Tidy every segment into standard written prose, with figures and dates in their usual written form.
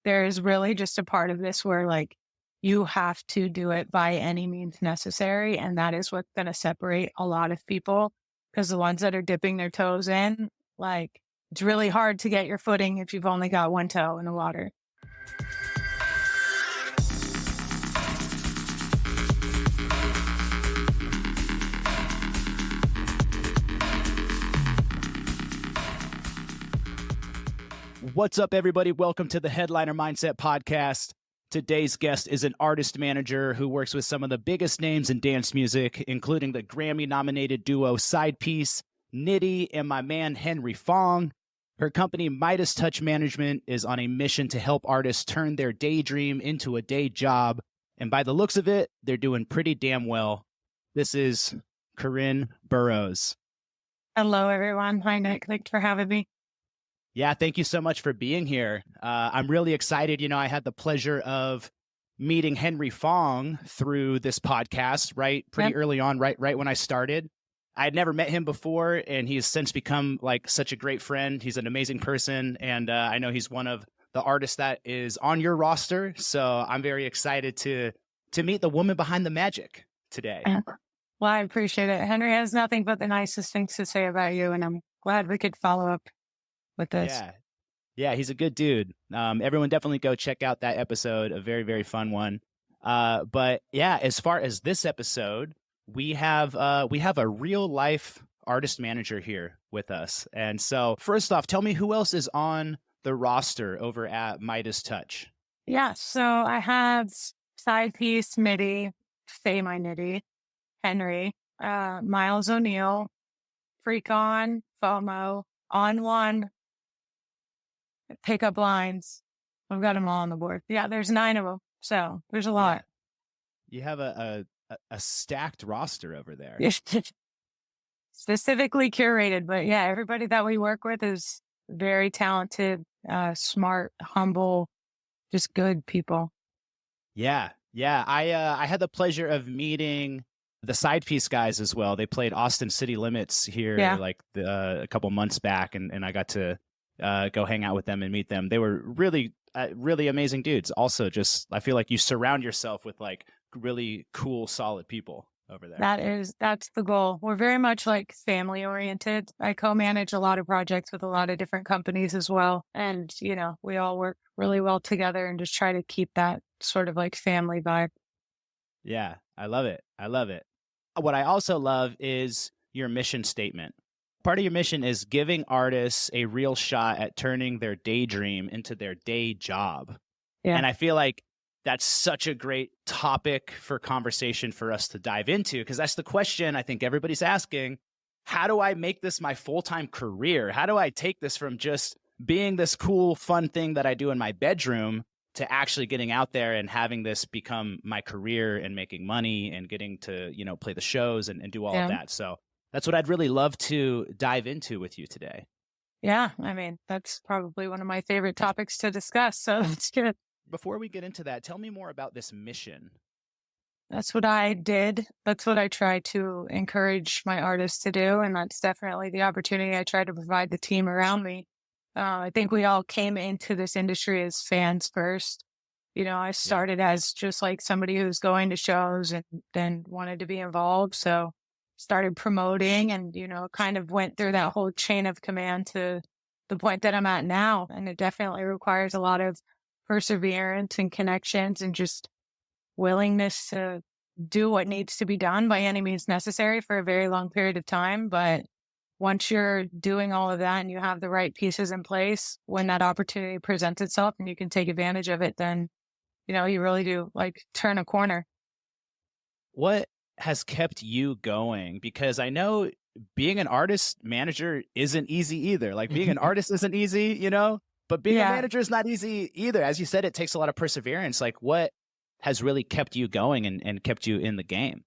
there is really just a part of this where like you have to do it by any means necessary. And that is what's going to separate a lot of people, because the ones that are dipping their toes in, like it's really hard to get your footing if you've only got one toe in the water. What's up, everybody? Welcome to the Headliner Mindset Podcast. Today's guest is an artist manager who works with some of the biggest names in dance music, including the Grammy-nominated duo Side Piece, Nitti, and my man Henry Fong. Her company, Midas Touch Management, is on a mission to help artists turn their daydream into a day job. And by the looks of it, they're doing pretty damn well. This is Corynne Burrows. Hello, everyone. Hi, Nick. Thanks for having me. Yeah, thank you so much for being here. I'm really excited. You know, I had the pleasure of meeting Henry Fong through this podcast, pretty early on, right when I started. I had never met him before, and he's since become like such a great friend. He's an amazing person, and I know he's one of the artists that is on your roster. So I'm very excited to meet the woman behind the magic today. Well, I appreciate it. Henry has nothing but the nicest things to say about you, and I'm glad we could follow up with this. Yeah, he's a good dude. Everyone definitely go check out that episode, a very, very fun one. But yeah, as far as this episode, we have a real life artist manager here with us. And so first off, tell me who else is on the roster over at Midas Touch. Yeah, so I have Side Piece, Mitti, Say My Nitti, Henry, Miles O'Neill, Freak On, FOMO, On One, Pickup Lines. I've got them all on the board. Yeah, there's 9 of them. So there's a lot. You have a stacked roster over there. Specifically curated, but yeah, everybody that we work with is very talented, smart, humble, just good people. Yeah. I had the pleasure of meeting the Side Piece guys as well. They played Austin City Limits here a couple months back, and I got to go hang out with them and meet them. They were really, really amazing dudes. Also, just I feel like you surround yourself with like really cool, solid people over there. That's the goal. We're very much like family oriented. I co-manage a lot of projects with a lot of different companies as well. And, you know, we all work really well together and just try to keep that sort of like family vibe. Yeah, I love it. What I also love is your mission statement. Part of your mission is giving artists a real shot at turning their daydream into their day job. Yeah. And I feel like that's such a great topic for conversation for us to dive into, because that's the question I think everybody's asking. How do I make this my full-time career? How do I take this from just being this cool, fun thing that I do in my bedroom to actually getting out there and having this become my career and making money and getting to, you know, play the shows and do all of that. So that's what I'd really love to dive into with you today. Yeah, I mean, that's probably one of my favorite topics to discuss. So that's good. Before we get into that, tell me more about this mission. That's what I did. That's what I try to encourage my artists to do. And that's definitely the opportunity I try to provide the team around me. I think we all came into this industry as fans first. You know, I started as just like somebody who's going to shows and then wanted to be involved. So started promoting and, you know, kind of went through that whole chain of command to the point that I'm at now. And it definitely requires a lot of perseverance and connections and just willingness to do what needs to be done by any means necessary for a very long period of time. But once you're doing all of that and you have the right pieces in place, when that opportunity presents itself and you can take advantage of it, then, you know, you really do like turn a corner. What has kept you going? Because I know being an artist manager isn't easy either. Like being an artist isn't easy, you know, but being a manager is not easy either. As you said, it takes a lot of perseverance. Like what has really kept you going and kept you in the game?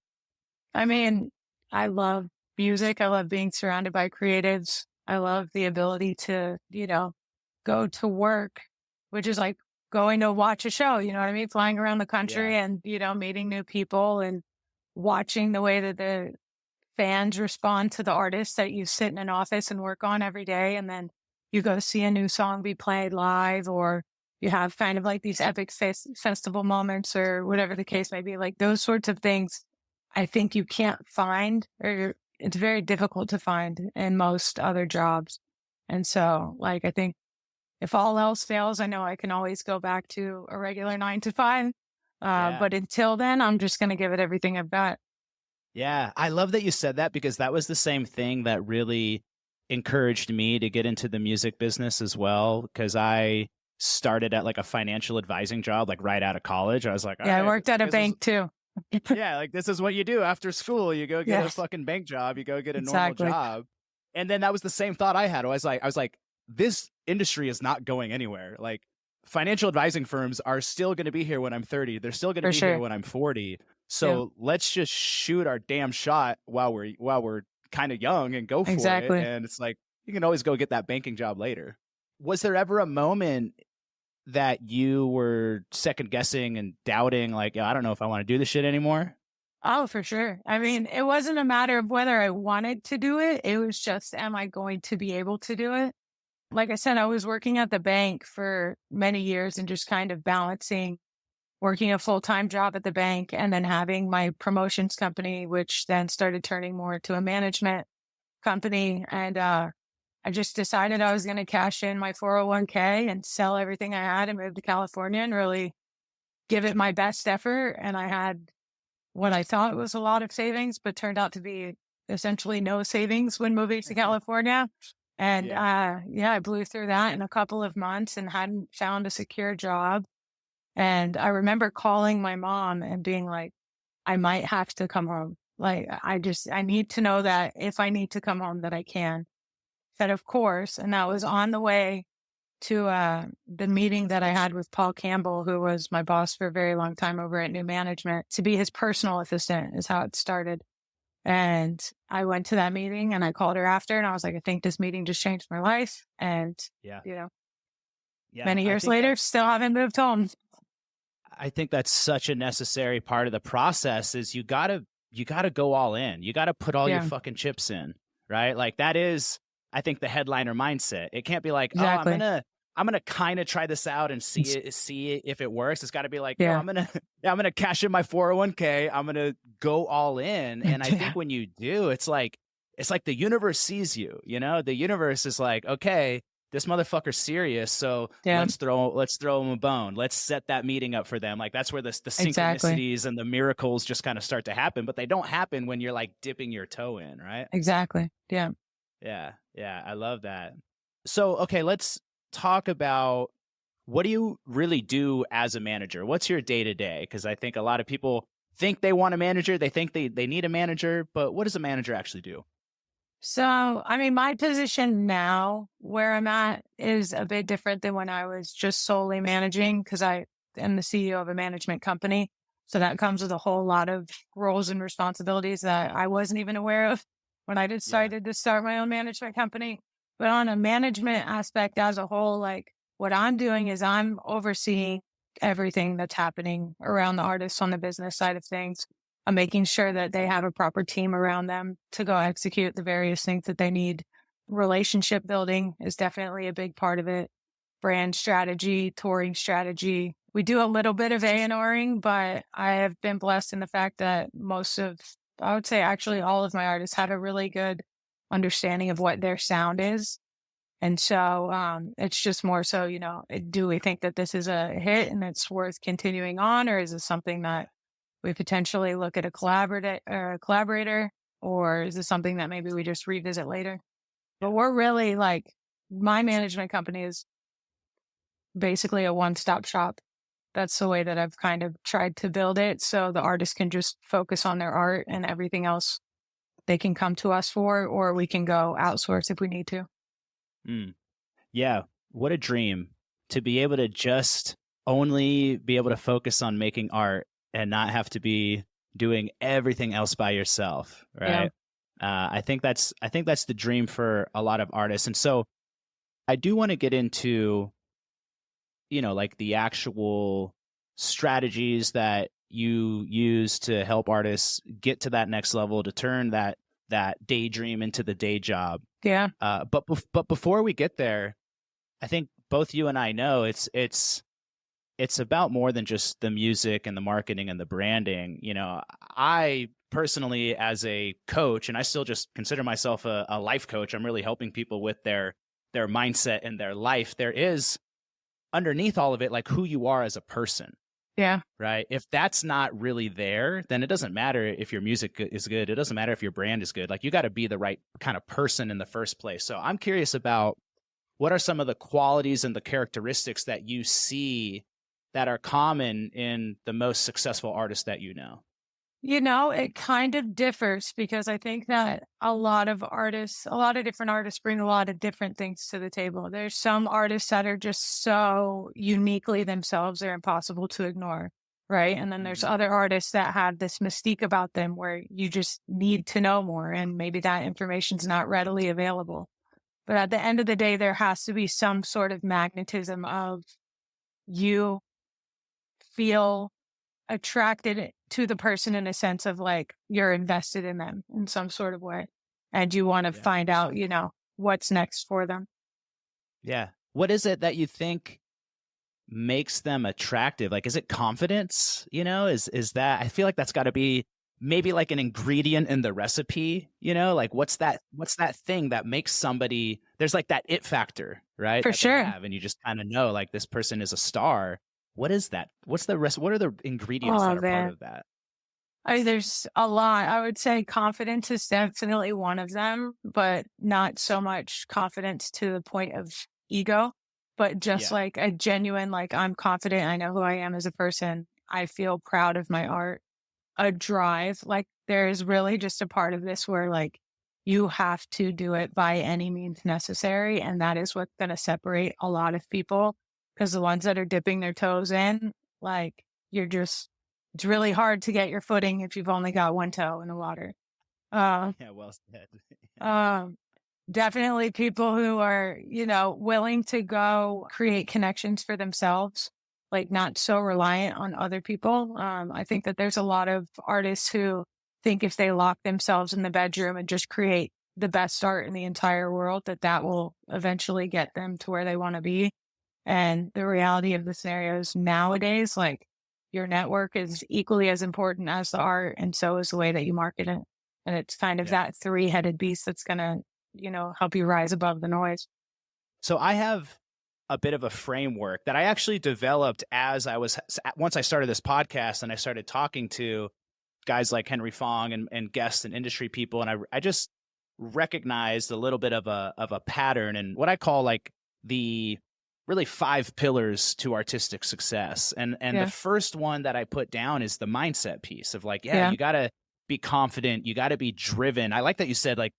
I mean, I love music. I love being surrounded by creatives. I love the ability to, you know, go to work, which is like going to watch a show, you know what I mean? Flying around the country and, you know, meeting new people and watching the way that the fans respond to the artists that you sit in an office and work on every day. And then you go see a new song be played live, or, you have kind of like these epic festival moments or whatever the case may be, like those sorts of things. I think you can't find, or it's very difficult to find in most other jobs. And so, like, I think if all else fails, I know I can always go back to a regular 9 to 5. Yeah. But until then, I'm just going to give it everything I've got. Yeah. I love that you said that because that was the same thing that really encouraged me to get into the music business as well. Because I started at like a financial advising job, like right out of college. I was like, all Yeah, I right, worked at a this is, bank too. yeah, like this is what you do after school. You go get a Yes, fucking bank job, you go get a normal exactly. job. And then that was the same thought I had. I was like, this industry is not going anywhere. Like financial advising firms are still going to be here when I'm 30. They're still going to For be here sure. when I'm 40. Yeah, So let's just shoot our damn shot while we're kind of young and go for it. exactly. And it's like you can always go get that banking job later. Was there ever a moment that you were second guessing and doubting, like, I don't know if I want to do this shit anymore? Oh, for sure. I mean, it wasn't a matter of whether I wanted to do it. It was just, am I going to be able to do it? Like I said, I was working at the bank for many years and just kind of balancing working a full-time job at the bank and then having my promotions company, which then started turning more into a management company. And I just decided I was going to cash in my 401k and sell everything I had and move to California and really give it my best effort. And I had what I thought was a lot of savings, but turned out to be essentially no savings when moving to California. And Yeah. yeah, I blew through that in a couple of months and hadn't found a secure job. And I remember calling my mom and being like, I might have to come home. Like, I need to know that if I need to come home, that I can. Said, of course. And that was on the way to the meeting that I had with Paul Campbell, who was my boss for a very long time over at New Management, to be his personal assistant is how it started. And I went to that meeting and I called her after and I was like, I think this meeting just changed my life. And, Yeah. you know, Yeah. many years later, still haven't moved home. I think that's such a necessary part of the process is you gotta go all in. You gotta put all your Yeah, fucking chips in, right? Like that is, I think, the headliner mindset. It can't be like, oh, exactly. I'm gonna kind of try this out and see it if it works. It's got to be like, yo, Yeah. I'm gonna cash in my 401k. I'm gonna go all in. And I Yeah. think when you do, it's like the universe sees you. You know, the universe is like, okay, this motherfucker's serious, so Yeah. let's throw him a bone. Let's set that meeting up for them. Like that's where the Exactly. synchronicities and the miracles just kind of start to happen, but they don't happen when you're like dipping your toe in, right? Exactly. Yeah. Yeah, yeah, I love that. So, okay, let's talk about what do you really do as a manager? What's your day to day? Because I think a lot of people think they want a manager, they think they need a manager, but what does a manager actually do? So, I mean, my position now where I'm at is a bit different than when I was just solely managing because I am the CEO of a management company. So that comes with a whole lot of roles and responsibilities that I wasn't even aware of when I Yeah, decided to start my own management company. But on a management aspect as a whole, like what I'm doing is I'm overseeing everything that's happening around the artists on the business side of things. I'm making sure that they have a proper team around them to go execute the various things that they need. Relationship building is definitely a big part of it. Brand strategy, touring strategy. We do a little bit of A&Ring, but I have been blessed in the fact that I would say actually all of my artists have a really good understanding of what their sound is. And so it's just more so, do we think that this is a hit and it's worth continuing on, or is this something that we potentially look at a collaborator, or is this something that maybe we just revisit later? But yeah, we're really like my management company is basically a one-stop shop. That's the way that I've kind of tried to build it. So the artist can just focus on their art and everything else they can come to us for, or we can go outsource if we need to. mm, yeah. What a dream to be able to just only be able to focus on making art and not have to be doing everything else by yourself, Yeah. right? I think that's the dream for a lot of artists. And so I do want to get into, like the actual strategies that you use to help artists get to that next level, to turn that daydream into the day job. Yeah. But before we get there, I think both you and I know it's it's about more than just the music and the marketing and the branding. I personally, as a coach, and I still just consider myself a life coach, I'm really helping people with their mindset and their life. There is underneath all of it, like who you are as a person, Yeah. right? If that's not really there, then it doesn't matter if your music is good. It doesn't matter if your brand is good. Like you got to be the right kind of person in the first place. So I'm curious about what are some of the qualities and the characteristics that you see that are common in the most successful artists that you know? It kind of differs because I think that a lot of different artists bring a lot of different things to the table. There's some artists that are just so uniquely themselves, they're impossible to ignore, right? And then there's Hmm. other artists that have this mystique about them where you just need to know more, and maybe that information's not readily available. But at the end of the day, there has to be some sort of magnetism of you feel attracted to the person in a sense of like you're invested in them in some sort of way and you want to Yeah. find out, what's next for them. Yeah. What is it that you think makes them attractive? Like, is it confidence? Is that, I feel like that's got to be maybe like an ingredient in the recipe, like what's that thing that makes somebody, there's like that it factor, right? For That they sure. have, and you just kind of know like this person is a star. What is that? What's the rest? What are the ingredients Oh that are part man. of that? There's a lot. I would say confidence is definitely one of them, but not so much confidence to the point of ego, but just Yeah. like a genuine, like I'm confident. I know who I am as a person. I feel proud of my art. A drive. Like there's really just a part of this where like you have to do it by any means necessary. And that is what's going to separate a lot of people because the ones that are dipping their toes in, like you're just, it's really hard to get your footing if you've only got one toe in the water. Uh, Yeah, well said. um, Definitely people who are, willing to go create connections for themselves, like not so reliant on other people. I think that there's a lot of artists who think if they lock themselves in the bedroom and just create the best art in the entire world, that will eventually get them to where they want to be. And the reality of the scenario is nowadays, like your network is equally as important as the art, and so is the way that you market it. And it's kind of Yeah. that three-headed beast that's going to help you rise above the noise. So I have a bit of a framework that I actually developed as once I started this podcast and I started talking to guys like Henry Fong and guests and industry people. And I just recognized a little bit of a pattern and what I call like the really 5 pillars to artistic success. And the Yeah. first one that I put down is the mindset piece of like, yeah, Yeah. you got to be confident. You got to be driven. I like that you said like,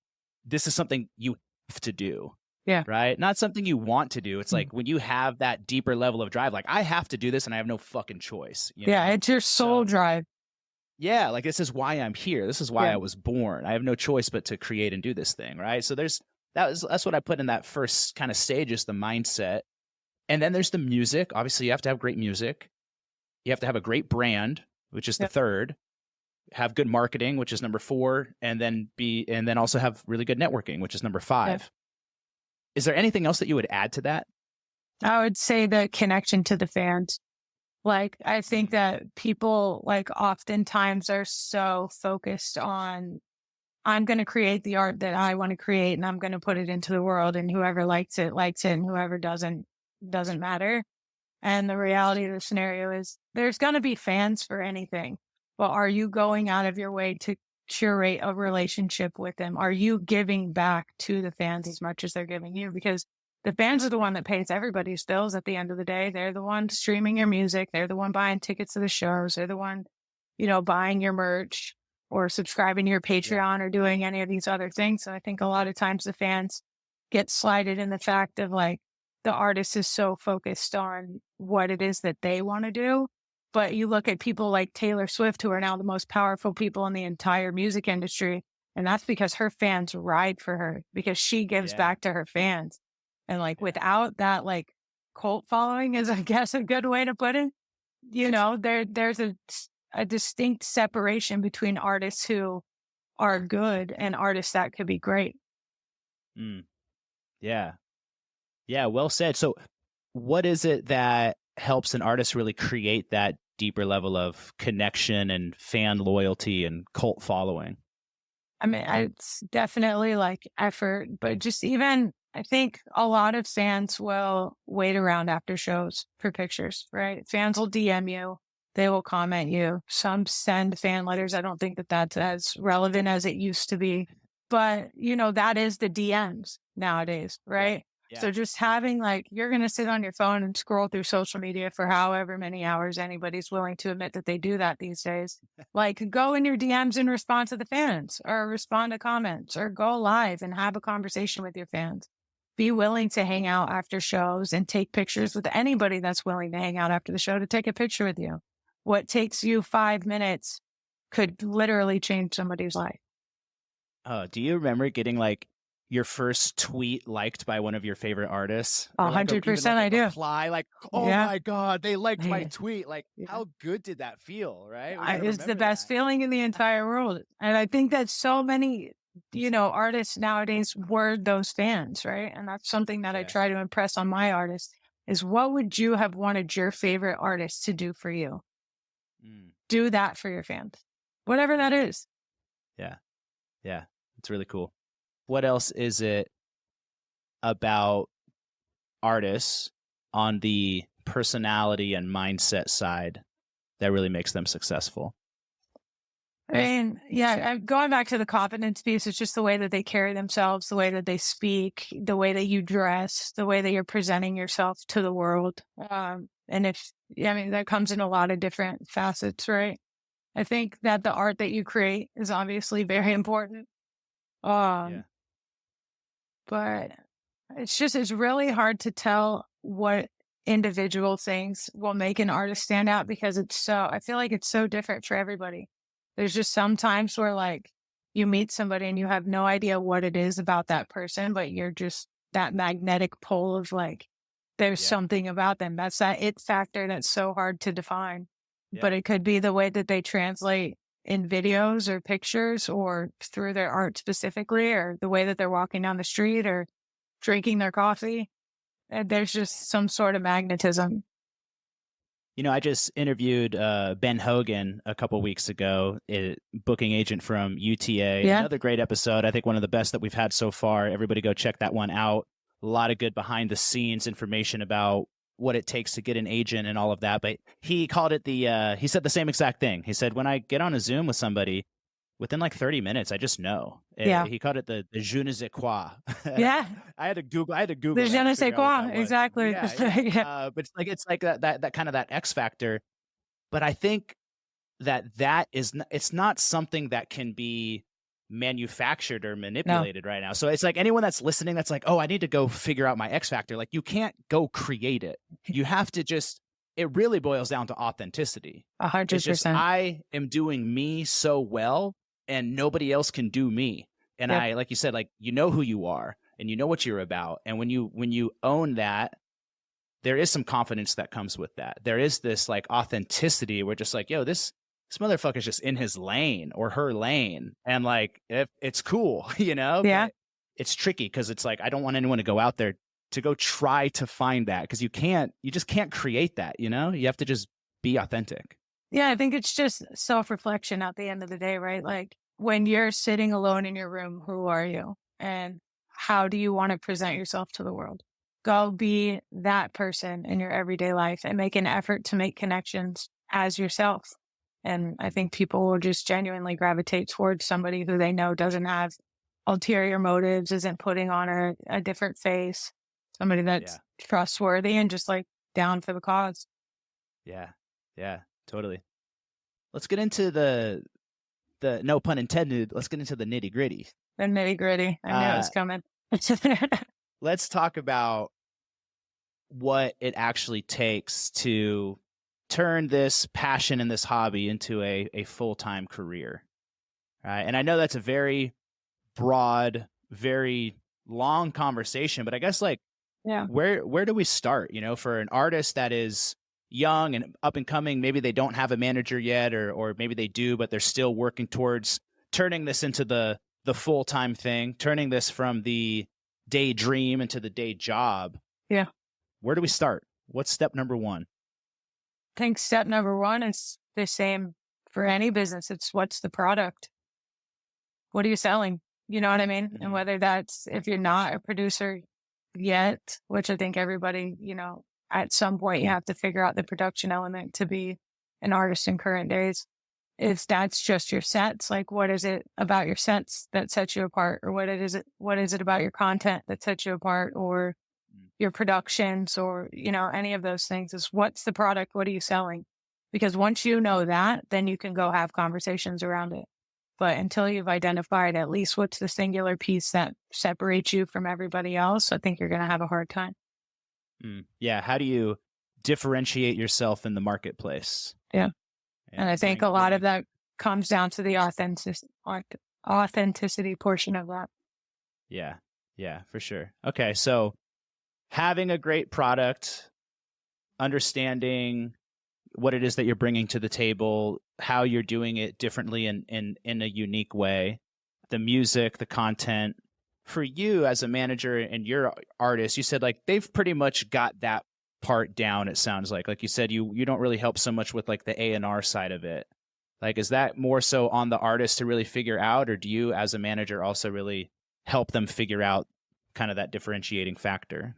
this is something you have to do, Yeah. right? Not something you want to do. It's Mm. like when you have that deeper level of drive, like I have to do this and I have no fucking choice, Yeah. It's your soul So drive. yeah, like this is why I'm here. This is why Yeah. I was born. I have no choice but to create and do this thing, right? So that's what I put in that first kind of stage is the mindset. And then there's the music. Obviously, you have to have great music. You have to have a great brand, which is the Yeah. third. Have good marketing, which is number 4, and then also have really good networking, which is number 5. Is there anything else that you would add to that? I would say the connection to the fans. Like, I think that people, like, oftentimes are so focused on, I'm going to create the art that I want to create and I'm going to put it into the world, and whoever likes it, and whoever doesn't matter. And the reality of the scenario is there's going to be fans for anything, but are you going out of your way to curate a relationship with them? Are you giving back to the fans as much as they're giving you? Because the fans are the one that pays everybody's bills at the end of the day. They're the one streaming your music. They're the one buying tickets to the shows. They're the one, buying your merch or subscribing to your Yeah. Patreon or doing any of these other things. So I think a lot of times the fans get slighted in the fact of like, the artist is so focused on what it is that they want to do. But you look at people like Taylor Swift, who are now the most powerful people in the entire music industry. And that's because her fans ride for her because she gives Yeah. back to her fans. And like without that, like cult following is, I guess, a good way to put it. There's a distinct separation between artists who are good and artists that could be great. Yeah. Yeah, well said. So what is it that helps an artist really create that deeper level of connection and fan loyalty and cult following? I mean, it's definitely like effort, but just even I think a lot of fans will wait around after shows for pictures, right? Fans will DM you, they will comment you. Some send fan letters. I don't think that that's as relevant as it used to be, but that is the DMs nowadays, Yeah. right? Yeah. So just having like, you're going to sit on your phone and scroll through social media for however many hours anybody's willing to admit that they do that these days. Like, go in your DMs and respond to the fans or respond to comments or go live and have a conversation with your fans. Be willing to hang out after shows and take pictures with anybody that's willing to hang out after the show to take a picture with you. What takes you 5 minutes could literally change somebody's life. Oh, do you remember getting like your first tweet liked by one of your favorite artists? Or like even 100% like I a do. reply, like, oh Yeah. my God, they liked my Yeah. tweet. Like, Yeah. how good did that feel? Right? We got to It's the remember best that. feeling in the entire world. And I think that so many, artists nowadays were those fans, right? And that's something that I Yeah. try to impress on my artists is what would you have wanted your favorite artist to do for you? Mm, Do that for your fans, whatever that is. yeah. Yeah. It's really cool. What else is it about artists on the personality and mindset side that really makes them successful? I mean, yeah, going back to the confidence piece, it's just the way that they carry themselves, the way that they speak, the way that you dress, the way that you're presenting yourself to the world. And that comes in a lot of different facets, right? I think that the art that you create is obviously very important. Yeah. But it's really hard to tell what individual things will make an artist stand out because I feel like it's so different for everybody. There's just some times where like you meet somebody and you have no idea what it is about that person, but you're just that magnetic pull of like, there's Yeah. something about them. That's that it factor that's so hard to define. But Yeah. it could be the way that they translate in videos or pictures or through their art specifically, or the way that they're walking down the street or drinking their coffee. There's just some sort of magnetism. I just interviewed Ben Hogan a couple weeks ago, a booking agent from UTA. Yeah. Another great episode. I think one of the best that we've had so far. Everybody go check that one out. A lot of good behind the scenes information about what it takes to get an agent and all of that. But he called it he said the same exact thing. He said, when I get on a Zoom with somebody, within like 30 minutes, I just know. Yeah. He called it the je ne sais quoi. Yeah. I had to Google The that je to ne sais figure out what quoi. that was. Exactly. Yeah. Yeah. But it's like that kind of that X factor. But I think that it's not something that can be manufactured or manipulated right now. So it's like anyone that's listening that's like, oh, I need to go figure out my X factor. Like, you can't go create it. You have to it really boils down to authenticity. 100%. I am doing me so well and nobody else can do me. And Yep. I, like you said, like, you know who you are and you know what you're about. And when you own that, there is some confidence that comes with that. There is this like authenticity where just like, yo, this motherfucker's just in his lane or her lane. And like, it's cool, Yeah. But it's tricky because it's like, I don't want anyone to go out there to go try to find that because you just can't create that, You have to just be authentic. Yeah. I think it's just self-reflection at the end of the day, right? Like when you're sitting alone in your room, who are you? And how do you want to present yourself to the world? Go be that person in your everyday life and make an effort to make connections as yourself. And I think people will just genuinely gravitate towards somebody who they know doesn't have ulterior motives, isn't putting on a different face, somebody that's trustworthy and just like down for the cause. Yeah. Yeah, totally. Let's get into the no pun intended. Let's get into the nitty gritty. The nitty gritty. I knew it was coming. Let's talk about what it actually takes to turn this passion and this hobby into a full-time career. Right? And I know that's a very broad, very long conversation, but I guess like, where do we start? For an artist that is young and up and coming, maybe they don't have a manager yet, or maybe they do, but they're still working towards turning this into the full-time thing, turning this from the daydream into the day job. Yeah. Where do we start? What's step number one? think step number one is the same for any business. It's what's the product? What are you selling? You know what I mean? And Mhm. whether that's if you're not a producer yet, which I think everybody, at some point you have to figure out the production element to be an artist in current days. If that's just your sets, like what is it about your sets that sets you apart? Or what is it about your content that sets you apart? Or Mm. your productions or, any of those things is what's the product? What are you selling? Because once you know that, then you can go have conversations around it. But until you've identified at least what's the singular piece that separates you from everybody else, I think you're going to have a hard time. Yeah. How do you differentiate yourself in the marketplace? Yeah. Yeah. And I think a lot of that comes down to the authenticity portion of that. Yeah. Yeah, for sure. Okay. So having a great product, understanding what it is that you're bringing to the table, how you're doing it differently in a unique way, the music, the content. For you as a manager and your artist, you said like they've pretty much got that part down. It sounds like you said, you don't really help so much with like the A&R side of it. Like, is that more so on the artist to really figure out, or do you as a manager also really help them figure out kind of that differentiating factor?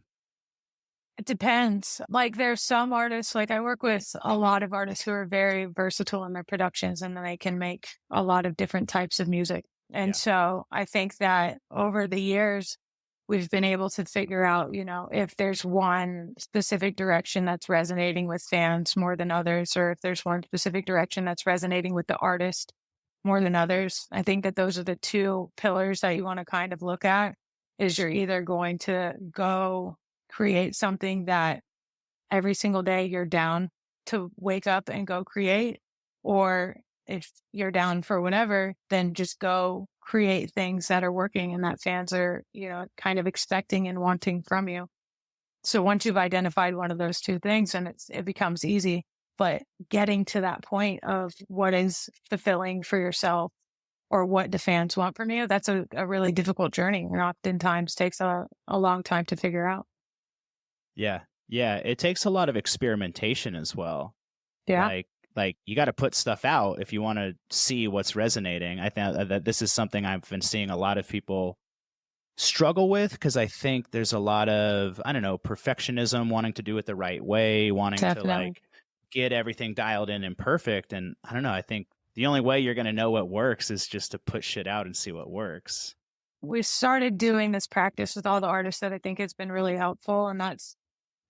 It depends. Like there's some artists, like I work with a lot of artists who are very versatile in their productions and they can make a lot of different types of music. And Yeah. so I think that over the years, we've been able to figure out, if there's one specific direction that's resonating with fans more than others, or if there's one specific direction that's resonating with the artist more than others. I think that those are the two pillars that you want to kind of look at is you're either going to go create something that every single day you're down to wake up and go create, or if you're down for whatever, then just go create things that are working and that fans are, kind of expecting and wanting from you. So once you've identified one of those two things, and it becomes easy. But getting to that point of what is fulfilling for yourself or what the fans want from you, that's a really difficult journey and oftentimes takes a long time to figure out. Yeah. Yeah. It takes a lot of experimentation as well. Yeah, Like you got to put stuff out if you want to see what's resonating. I think that this is something I've been seeing a lot of people struggle with because I think there's a lot of, I don't know, perfectionism, wanting to do it the right way, wanting to definitely. like get everything dialed in and perfect. And I don't know, I think the only way you're going to know what works is just to put shit out and see what works. We started doing this practice with all the artists that I think has been really helpful. And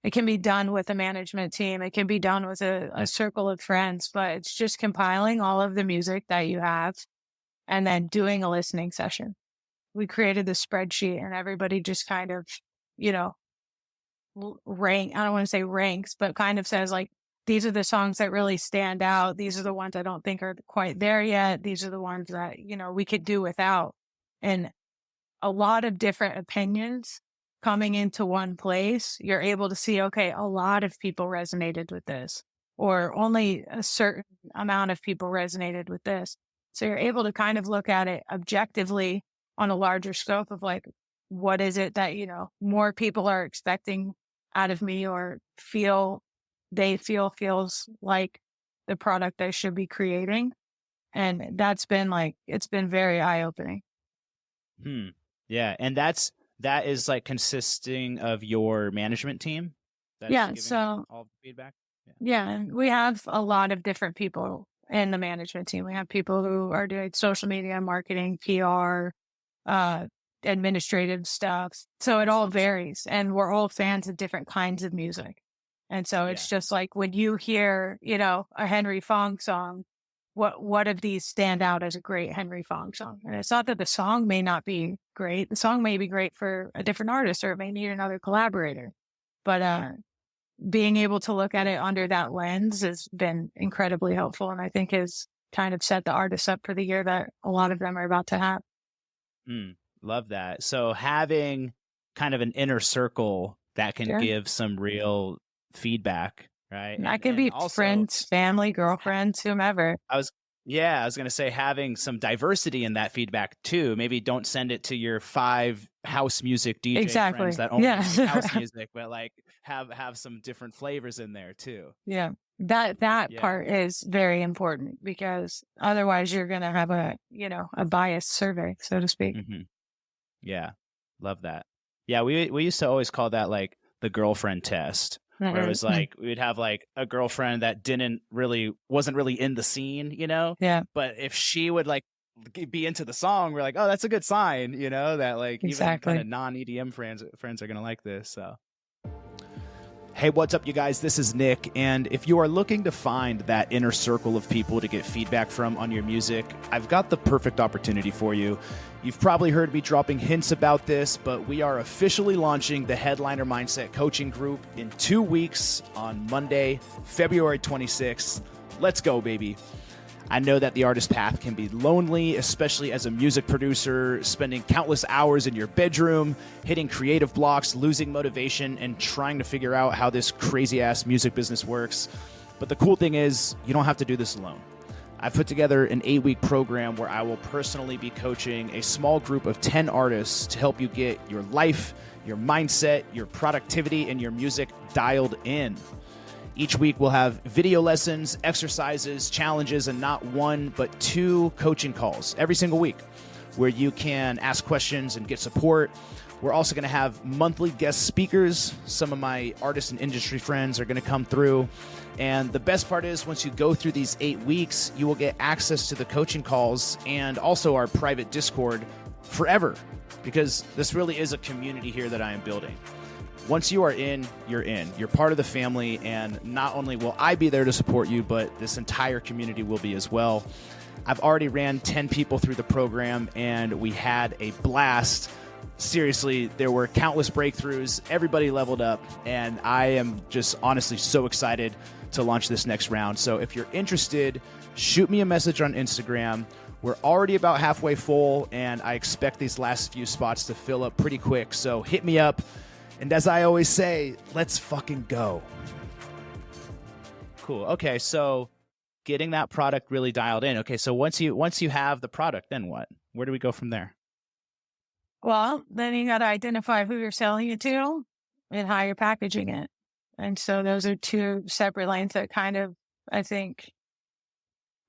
it can be done with a management team. It can be done with a circle of friends, but it's just compiling all of the music that you have and then doing a listening session. We created this spreadsheet and everybody just kind of, you know, rank. I don't want to say ranks, but kind of says like, these are the songs that really stand out. These are the ones I don't think are quite there yet. These are the ones that, we could do without. And a lot of different opinions coming into one place, you're able to see, okay, a lot of people resonated with this, or only a certain amount of people resonated with this. So you're able to kind of look at it objectively on a larger scope of like, what is it that, more people are expecting out of me or feels like the product I should be creating. And that's been it's been very eye opening. Hmm. Yeah. And that is like consisting of your management team that's Yeah. giving So all the feedback. Yeah. yeah, and we have a lot of different people in the management team. We have people who are doing social media, marketing, PR, uh, administrative stuff. So it all varies, and we're all fans of different kinds of music. And so Yeah. it's just like when you hear, a Henry Fong song, what of these stand out as a great Henry Fong song? And it's not that the song may not be great. The song may be great for a different artist, or it may need another collaborator. But being able to look at it under that lens has been incredibly helpful. And I think has kind of set the artists up for the year that a lot of them are about to have. Love that. So having kind of an inner circle that can Yeah. give some real feedback, right? That can And be also friends, family, girlfriends, whomever. I was yeah, I was gonna say having some diversity in that feedback too. Maybe don't send it to your 5 house music DJ friends Exactly. that only Yeah. make house music, but like have some different flavors in there too. Yeah. That Yeah. part is very important because otherwise you're going to have a biased survey, so to speak. Hmm. Yeah. Love that. Yeah. We used to always call that like the girlfriend test, where it was Mm-hmm. like we'd have like a girlfriend that wasn't really in the scene, Yeah, but if she would like be into the song, we're like, oh, that's a good sign, that like even kind exactly. of non-EDM friends are gonna like this. So hey, what's up, you guys? This is Nick, and if you are looking to find that inner circle of people to get feedback from on your music, I've got the perfect opportunity for you. You've probably heard me dropping hints about this, but we are officially launching the Headliner Mindset Coaching Group in 2 weeks on Monday, February 26th. Let's go, baby. I know that the artist path can be lonely, especially as a music producer, spending countless hours in your bedroom, hitting creative blocks, losing motivation, and trying to figure out how this crazy-ass music business works. But the cool thing is, you don't have to do this alone. I've put together an 8-week program where I will personally be coaching a small group of 10 artists to help you get your life, your mindset, your productivity, and your music dialed in. Each week we'll have video lessons, exercises, challenges, and not one, but 2 coaching calls every single week where you can ask questions and get support. We're also going to have monthly guest speakers. Some of my artists and industry friends are going to come through. And the best part is once you go through these 8 weeks, you will get access to the coaching calls and also our private Discord forever, because this really is a community here that I am building. Once you are in, you're in. You're part of the family, and not only will I be there to support you, but this entire community will be as well. I've already ran 10 people through the program, and we had a blast. Seriously, there were countless breakthroughs. Everybody leveled up, and I am just honestly so excited to launch this next round. So if you're interested, shoot me a message on Instagram. We're already about halfway full, and I expect these last few spots to fill up pretty quick. So hit me up. And as I always say, let's fucking go. Cool. Okay, so getting that product really dialed in. Okay, so once you have the product, then what? Where do we go from there? Well, then you got to identify who you're selling it to and how you're packaging it. And so those are 2 separate lanes that kind of, I think,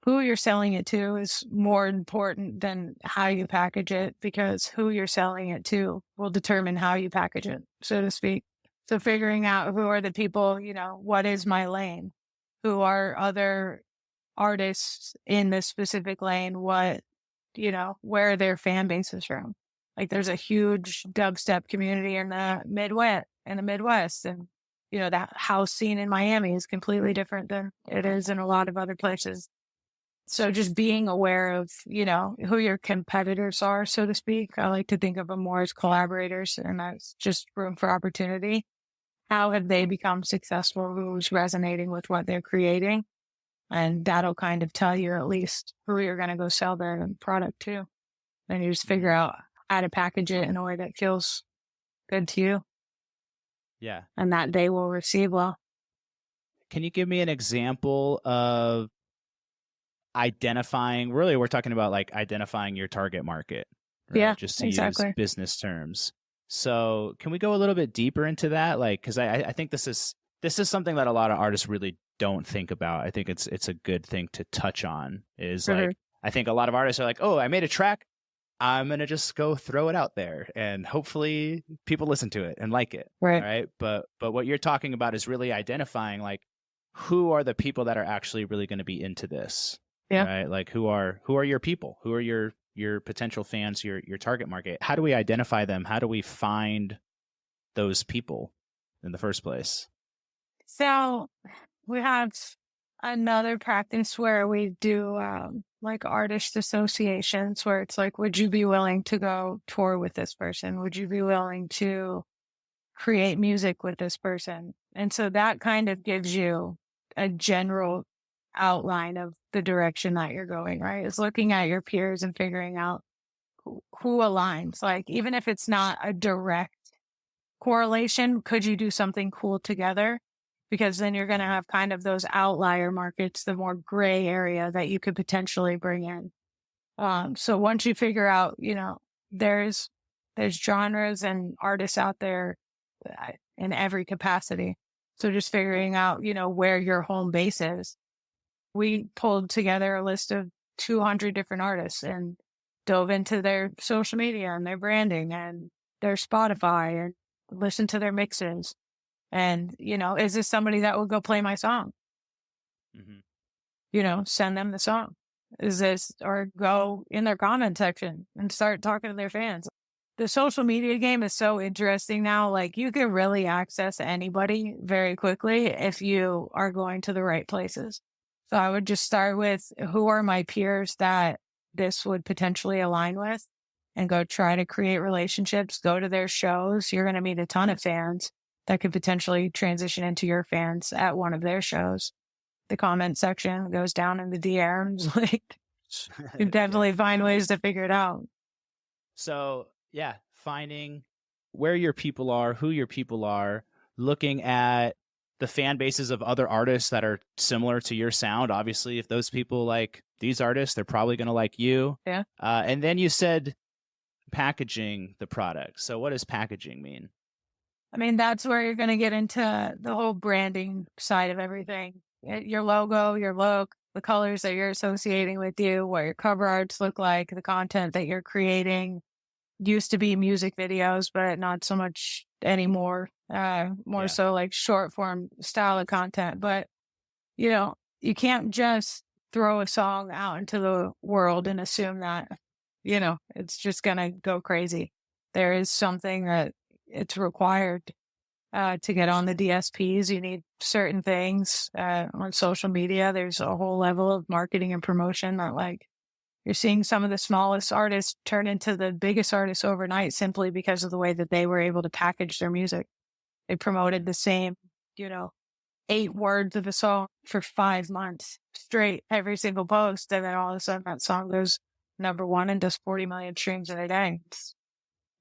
who you're selling it to is more important than how you package it, because who you're selling it to will determine how you package it, so to speak. So figuring out who are the people, what is my lane? Who are other artists in this specific lane? What, where are their fan bases from? Like there's a huge dubstep community in the Midwest. And, that house scene in Miami is completely different than it is in a lot of other places. So just being aware of, who your competitors are, so to speak. I like to think of them more as collaborators, and that's just room for opportunity. How have they become successful? Who's resonating with what they're creating? And that'll kind of tell you at least who you're going to go sell their product to. And you just figure out how to package it in a way that feels good to you Yeah. and that they will receive well. Can you give me an example of identifying, really we're talking about like identifying your target market, right? Yeah, Just to use exactly. business terms. So can we go a little bit deeper into that? Like, because I think this is something that a lot of artists really don't think about. I think it's a good thing to touch on is like, I think a lot of artists are like, oh, I made a track, I'm going to just go throw it out there and hopefully people listen to it and like it. Right. Right. But what you're talking about is really identifying like who are the people that are actually really going to be into this. Yeah. Right. Like who are your people? Who are your potential fans, your target market? How do we identify them? How do we find those people in the first place? So we have another practice where we do like artist associations, where it's like, would you be willing to go tour with this person? Would you be willing to create music with this person? And so that kind of gives you a general outline of the direction that you're going, right? Is looking at your peers and figuring out who aligns. Like, even if it's not a direct correlation, could you do something cool together? Because then you're going to have kind of those outlier markets, the more gray area that you could potentially bring in. So once you figure out, there's genres and artists out there in every capacity. So just figuring out, where your home base is. We pulled together a list of 200 different artists and dove into their social media and their branding and their Spotify and listened to their mixes. And, is this somebody that would go play my song? Hmm. Send them the song. Is this, or go in their comment section and start talking to their fans. The social media game is so interesting now. Like, you can really access anybody very quickly if you are going to the right places. So I would just start with, who are my peers that this would potentially align with, and go try to create relationships, go to their shows. You're going to meet a ton of fans that could potentially transition into your fans at one of their shows. The comment section goes down in the DMs. Like, you definitely find ways to figure it out. So yeah, finding where your people are, who your people are, looking at the fan bases of other artists that are similar to your sound. Obviously, if those people like these artists, they're probably going to like you. Yeah. And then you said packaging the product. So what does packaging mean? I mean, that's where you're going to get into the whole branding side of everything. Your logo, your look, the colors that you're associating with you, what your cover arts look like, the content that you're creating. Used to be music videos, but not so much anymore. More so like short form style of content. But, you can't just throw a song out into the world and assume that, it's just going to go crazy. There is something that it's required to get on the DSPs. You need certain things on social media. There's a whole level of marketing and promotion that, like, you're seeing some of the smallest artists turn into the biggest artists overnight simply because of the way that they were able to package their music. They promoted the same, 8 words of a song for 5 months straight, every single post. And then all of a sudden that song goes #1 and does 40 million streams in a day. It's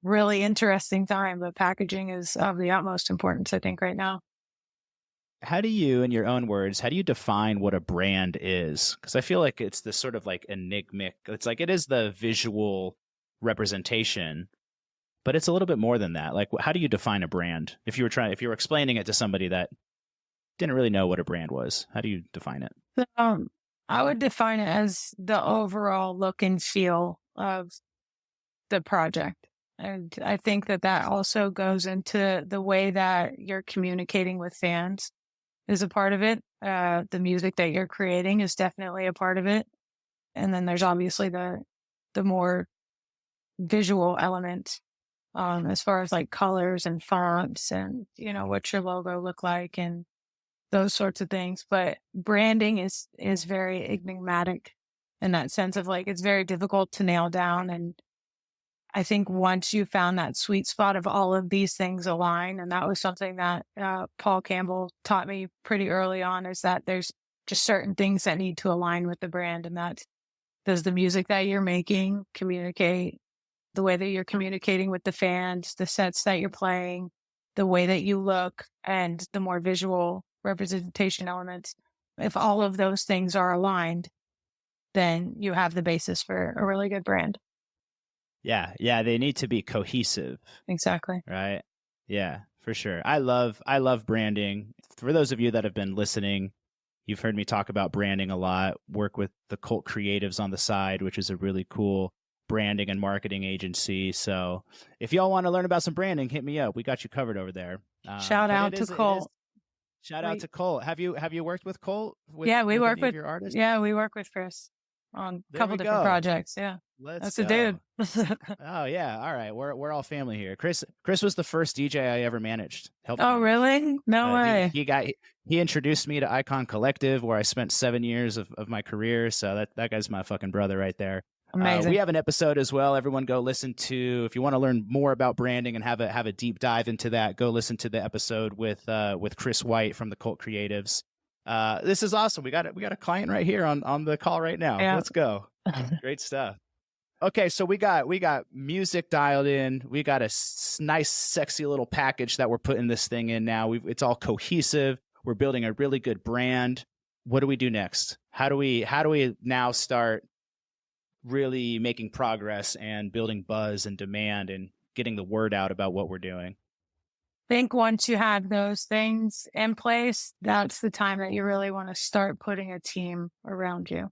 really interesting time, but packaging is of the utmost importance, I think, right now. How do you, in your own words, how do you define what a brand is? Because I feel like it's this sort of like enigmatic. It's like it is the visual representation, but it's a little bit more than that. Like, how do you define a brand? If you were explaining it to somebody that didn't really know what a brand was, how do you define it? I would define it as the overall look and feel of the project. And I think that also goes into the way that you're communicating with fans is a part of it. The music that you're creating is definitely a part of it. And then there's obviously the more visual element, as far as like colors and fonts and, what your logo look like and those sorts of things. But branding is very enigmatic in that sense of, like, it's very difficult to nail down. And I think once you found that sweet spot of all of these things align, and that was something that Paul Campbell taught me pretty early on, is that there's just certain things that need to align with the brand. And that does the music that you're making communicate, the way that you're communicating with the fans, the sets that you're playing, the way that you look, and the more visual representation elements. If all of those things are aligned, then you have the basis for a really good brand. Yeah, they need to be cohesive. Exactly. Right? Yeah, for sure. I love branding. For those of you that have been listening, you've heard me talk about branding a lot, work with the Cult Creatives on the side, which is a really cool branding and marketing agency. So if y'all want to learn about some branding, hit me up. We got you covered over there. Shout out to Colt. Shout out to Colt. Have you worked with Colt? Yeah, we work with your artists. Yeah, we work with Chris on a couple different projects. Yeah, that's a dude. Oh yeah, all right. We're all family here. Chris was the first DJ I ever managed. Oh really? No way. He introduced me to Icon Collective, where I spent 7 years of my career. So that guy's my fucking brother right there. Amazing. We have an episode as well. Everyone go listen to, if you want to learn more about branding and have a deep dive into that, go listen to the episode with Chris White from the Cult Creatives. This is awesome. We got a client right here on the call right now. Yeah. Let's go. Great stuff. Okay, so we got music dialed in. We got a nice, sexy little package that we're putting this thing in now. It's all cohesive. We're building a really good brand. What do we do next? How do we now start really making progress and building buzz and demand and getting the word out about what we're doing? think once you have those things in place, that's the time that you really want to start putting a team around you,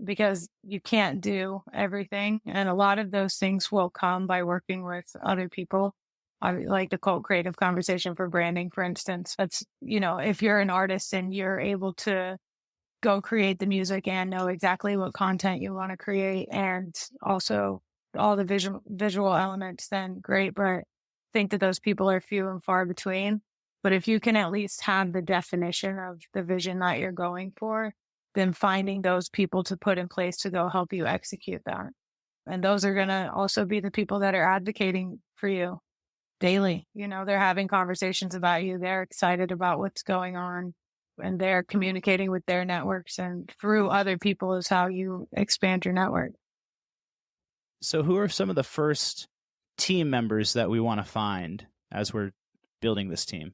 because you can't do everything. And a lot of those things will come by working with other people. I like the cult creative conversation for branding, for instance. That's, if you're an artist and you're able to go create the music and know exactly what content you want to create and also all the visual elements, then great. But I think that those people are few and far between. But if you can at least have the definition of the vision that you're going for, then finding those people to put in place to go help you execute that. And those are going to also be the people that are advocating for you daily. They're having conversations about you. They're excited about what's going on, and they're communicating with their networks, and through other people is how you expand your network. So who are some of the first team members that we want to find as we're building this team?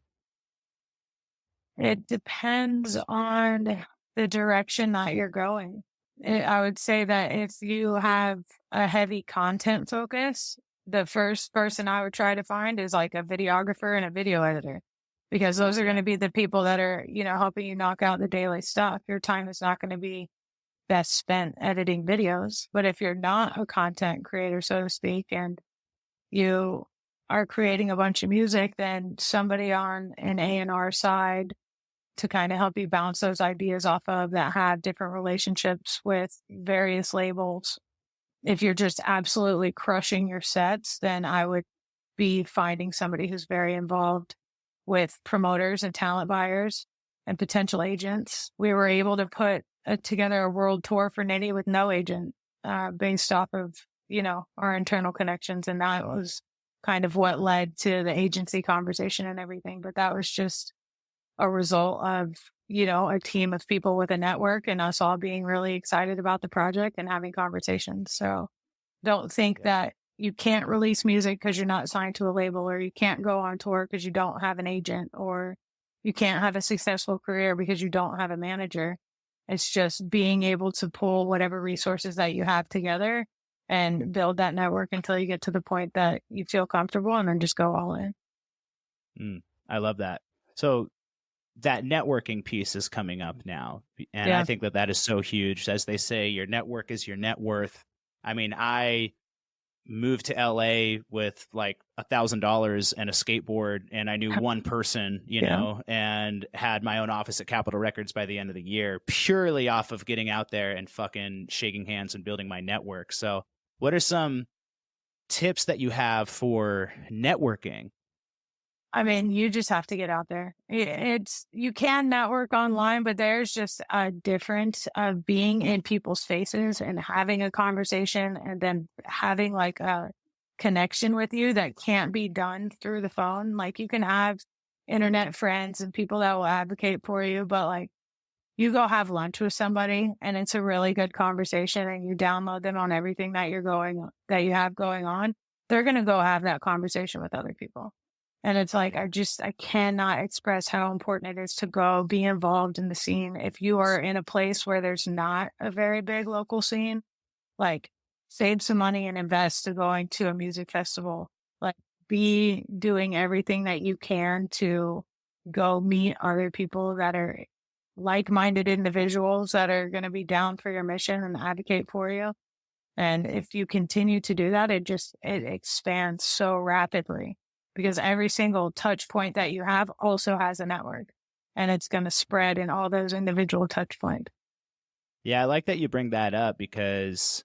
It depends on the direction that you're going. I would say that if you have a heavy content focus, the first person I would try to find is like a videographer and a video editor, because those are going to be the people that are, helping you knock out the daily stuff. Your time is not going to be best spent editing videos. But if you're not a content creator, so to speak, and you are creating a bunch of music, then somebody on an A&R side to kind of help you bounce those ideas off of that have different relationships with various labels. If you're just absolutely crushing your sets, then I would be finding somebody who's very involved with promoters and talent buyers and potential agents. We were able to put together a world tour for Nitti with no agent, based off of, our internal connections. And that was kind of what led to the agency conversation and everything. But that was just a result of, a team of people with a network and us all being really excited about the project and having conversations. So don't think that you can't release music because you're not signed to a label, or you can't go on tour because you don't have an agent, or you can't have a successful career because you don't have a manager. It's just being able to pull whatever resources that you have together and build that network until you get to the point that you feel comfortable, and then just go all in. I love that. So that networking piece is coming up now. And I think that is so huge. As they say, your network is your net worth. I mean, I moved to LA with like $1,000 and a skateboard, and I knew one person, and had my own office at Capitol Records by the end of the year, purely off of getting out there and fucking shaking hands and building my network. So what are some tips that you have for networking? I mean, you just have to get out there. You can network online, but there's just a difference of being in people's faces and having a conversation and then having like a connection with you that can't be done through the phone. Like, you can have internet friends and people that will advocate for you, but like, you go have lunch with somebody and it's a really good conversation and you download them on everything that you have going on. They're going to go have that conversation with other people. And it's like, I cannot express how important it is to go be involved in the scene. If you are in a place where there's not a very big local scene, like, save some money and invest to going to a music festival. Like, be doing everything that you can to go meet other people that are like-minded individuals that are going to be down for your mission and advocate for you. And if you continue to do that, it expands so rapidly, because every single touch point that you have also has a network, and it's going to spread in all those individual touch points. Yeah, I like that you bring that up, because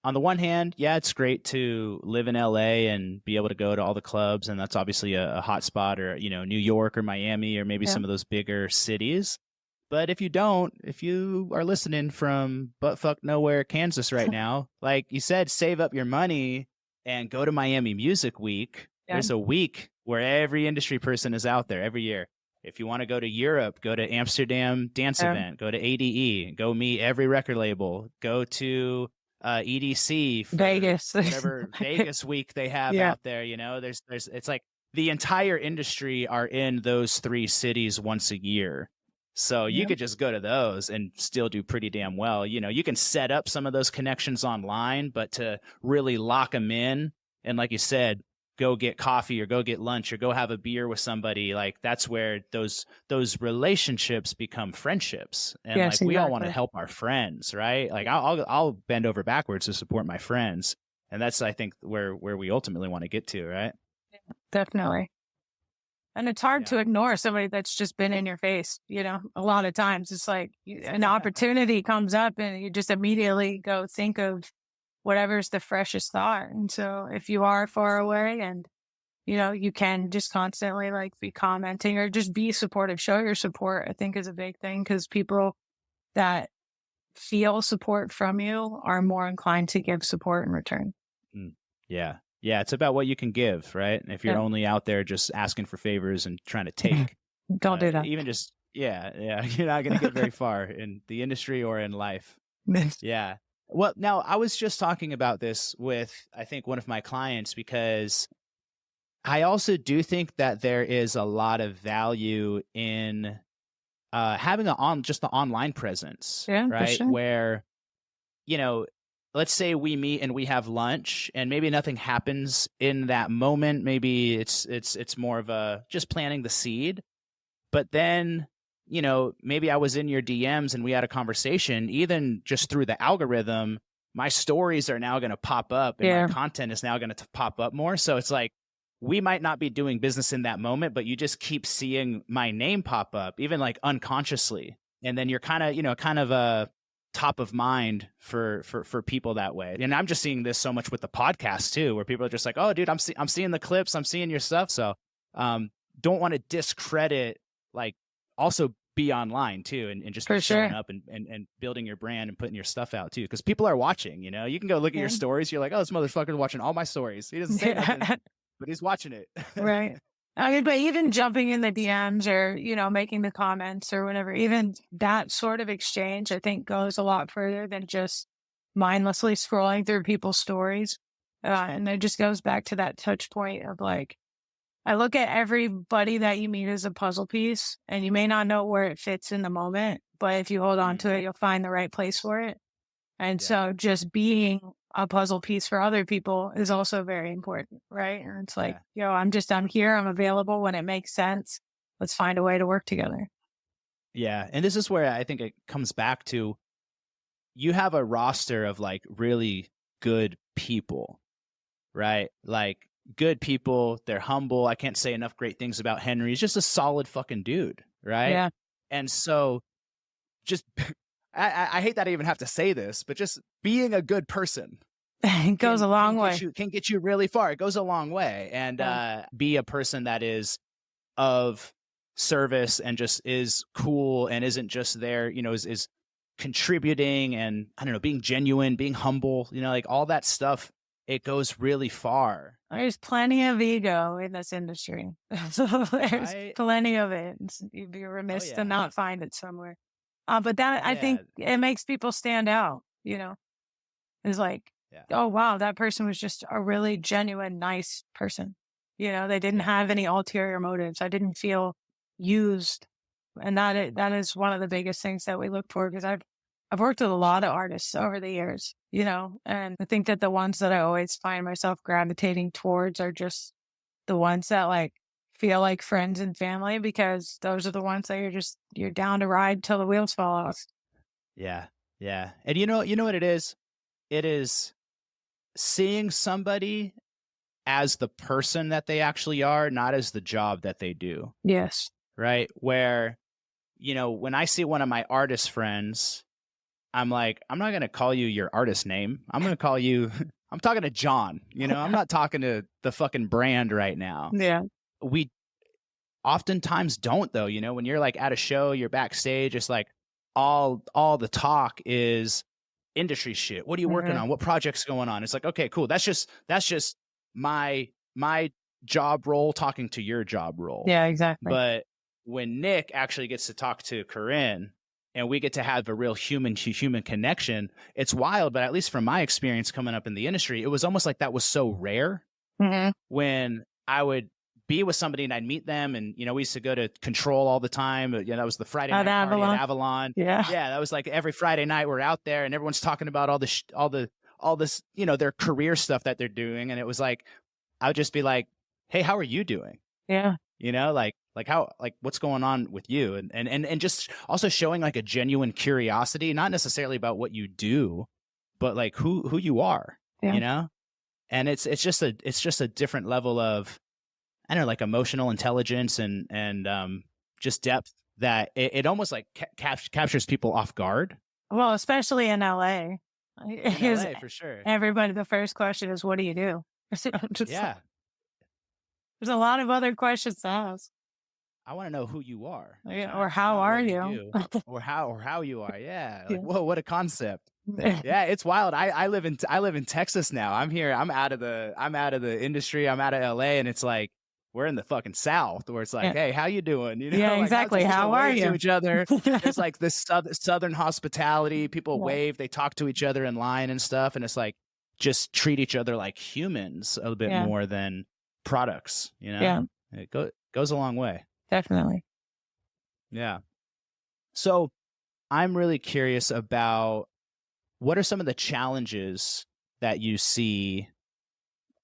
on the one hand, it's great to live in LA and be able to go to all the clubs, and that's obviously a hot spot, or, New York or Miami or maybe some of those bigger cities. But if you are listening from buttfuck nowhere, Kansas right now, like you said, save up your money and go to Miami Music Week. There's a week where every industry person is out there every year. If you want to go to Europe, go to Amsterdam Dance Event, go to ADE, go meet every record label, go to EDC, for Vegas, whatever Vegas week they have out there. It's like the entire industry are in those three cities once a year. So you could just go to those and still do pretty damn well. You can set up some of those connections online, but to really lock them in, and like you said, go get coffee or go get lunch or go have a beer with somebody, like that's where those relationships become friendships. And Yes, like we all want to exactly. help our friends, right? Like I'll bend over backwards to support my friends. And that's, I think, where we ultimately want to get to, right? Definitely. And it's hard Yeah. to ignore somebody that's just been in your face, a lot of times it's like an opportunity comes up and you just immediately go think of whatever's the freshest thought. And so if you are far away and, you can just constantly like be commenting or just be supportive, show your support, I think is a big thing because people that feel support from you are more inclined to give support in return. Mm. Yeah. Yeah. It's about what you can give, right? If you're Yeah. only out there just asking for favors and trying to take, Don't do that. even just, yeah, you're not going to get very far in the industry or in life. Yeah. Well, now I was just talking about this with, I think, one of my clients, because I also do think that there is a lot of value in having just the online presence, Yeah, for right? sure. Where, let's say we meet and we have lunch and maybe nothing happens in that moment. Maybe it's more of a just planting the seed. But then, maybe I was in your DMs and we had a conversation, even just through the algorithm, my stories are now going to pop up and my Yeah, content is now going to pop up more. So it's like, we might not be doing business in that moment, but you just keep seeing my name pop up, even like unconsciously. And then you're kind of a top of mind for people that way. And I'm just seeing this so much with the podcast too, where people are just like, oh dude, I'm seeing the clips, I'm seeing your stuff. So, don't want to discredit, like, also be online too, and just for be showing sure. up and building your brand and putting your stuff out too. Cause people are watching, you can go look at your Yeah. stories. You're like, oh, this motherfucker's watching all my stories. He doesn't say nothing, but he's watching it. Right. I mean, but even jumping in the DMs or, making the comments or whatever, even that sort of exchange, I think goes a lot further than just mindlessly scrolling through people's stories. And it just goes back to that touch point of like, I look at everybody that you meet as a puzzle piece and you may not know where it fits in the moment, but if you hold on to it, you'll find the right place for it. And Yeah. so just being a puzzle piece for other people is also very important, right? And it's like, I'm here, I'm available when it makes sense. Let's find a way to work together. Yeah. And this is where I think it comes back to, you have a roster of like really good people, right? Like good people, they're humble. I can't say enough great things about Henry. He's just a solid fucking dude, right? Yeah. And so just I hate that I even have to say this, but just being a good person It goes a long way. Can get you really far. It goes a long way. And be a person that is of service and just is cool and isn't just there, is contributing and, I don't know, being genuine, being humble, like all that stuff, it goes really far. There's plenty of ego in this industry. So there's plenty of it. You'd be remiss to not find it somewhere. But that, I think it makes people stand out, It's like, oh, wow, that person was just a really genuine, nice person. They didn't have any ulterior motives. I didn't feel used. And that is one of the biggest things that we look for, because I've worked with a lot of artists over the years, and I think that the ones that I always find myself gravitating towards are just the ones that like feel like friends and family, because those are the ones that you're down to ride till the wheels fall off. Yeah. Yeah. And you know what it is? It is seeing somebody as the person that they actually are, not as the job that they do. Yes. Right? Where, when I see one of my artist friends, I'm like, I'm not going to call you your artist name. I'm going to call you, I'm talking to John, I'm not talking to the fucking brand right now. Yeah. We oftentimes don't though, when you're like at a show, you're backstage, it's like all the talk is industry shit. What are you working on? What project's going on? It's like, okay, cool. That's just my job role talking to your job role. Yeah, exactly. But when Nick actually gets to talk to Corynne and we get to have a real human connection, it's wild. But at least from my experience coming up in the industry, it was almost like that was so rare. When I would be with somebody and I'd meet them, and we used to go to Control all the time. That was the Friday night party at Avalon. Yeah, that was like every Friday night we're out there, and everyone's talking about all this, their career stuff that they're doing, and it was like I would just be like, hey, how are you doing? Yeah. You know, like how, like what's going on with you? And just also showing like a genuine curiosity, not necessarily about what you do, but like who you are, Yeah. you know? And it's just a different level of, I don't know, like emotional intelligence and just depth that it almost like captures people off guard Well, especially in LA, in because LA for sure. everybody, the first question is, "What do you do?" Just like, Yeah. there's a lot of other questions to ask. I want to know who you are, Yeah, or not how not are what you you? do or how you are. Yeah. Like, Yeah. whoa, what a concept. Yeah, it's wild. I live in Texas now. I'm here. I'm out of the industry. I'm out of LA, and it's like we're in the fucking South, where it's like, Yeah. hey, how you doing? You Yeah, know, like how's it? exactly. People How are wave to you? each other. There's like this southern hospitality. People Yeah. wave. They talk to each other in line and stuff, and it's like just treat each other like humans a little bit Yeah. more than products. You know, Yeah, goes a long way. definitely. Yeah. So I'm really curious about what are some of the challenges that you see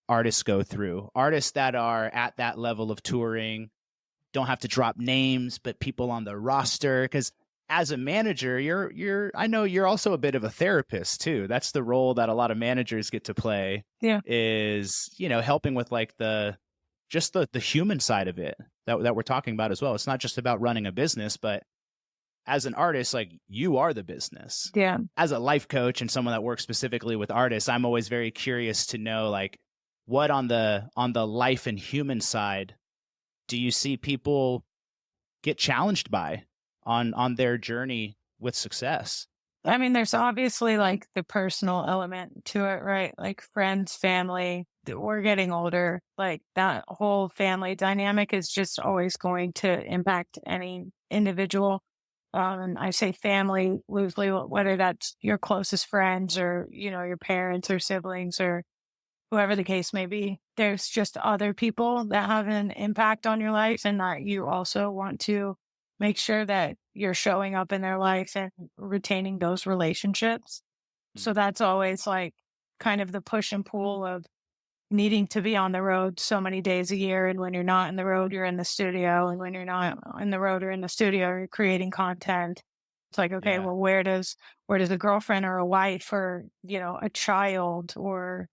artists go through? Artists that are at that level of touring, don't have to drop names, but people on the roster. Because as a manager, I know you're also a bit of a therapist too. That's the role that a lot of managers get to play. Yeah. Is, you know, helping with like the human side of it that we're talking about as well. It's not just about running a business, but as an artist, like you are the business. Yeah. As a life coach and someone that works specifically with artists, I'm always very curious to know like what on the life and human side do you see people get challenged by on their journey with success? I mean, there's obviously like the personal element to it, right? Like friends, family. We're getting older. Like that whole family dynamic is just always going to impact any individual. And I say family loosely, whether that's your closest friends or, your parents or siblings or whoever the case may be. There's just other people that have an impact on your life and that you also want to make sure that you're showing up in their life and retaining those relationships. Mm. So that's always like kind of the push and pull of needing to be on the road so many days a year. And when you're not in the road, you're in the studio. And when you're not in the road or in the studio, you're creating content. It's like, okay, Yeah. well, where does a girlfriend or a wife or, a child or,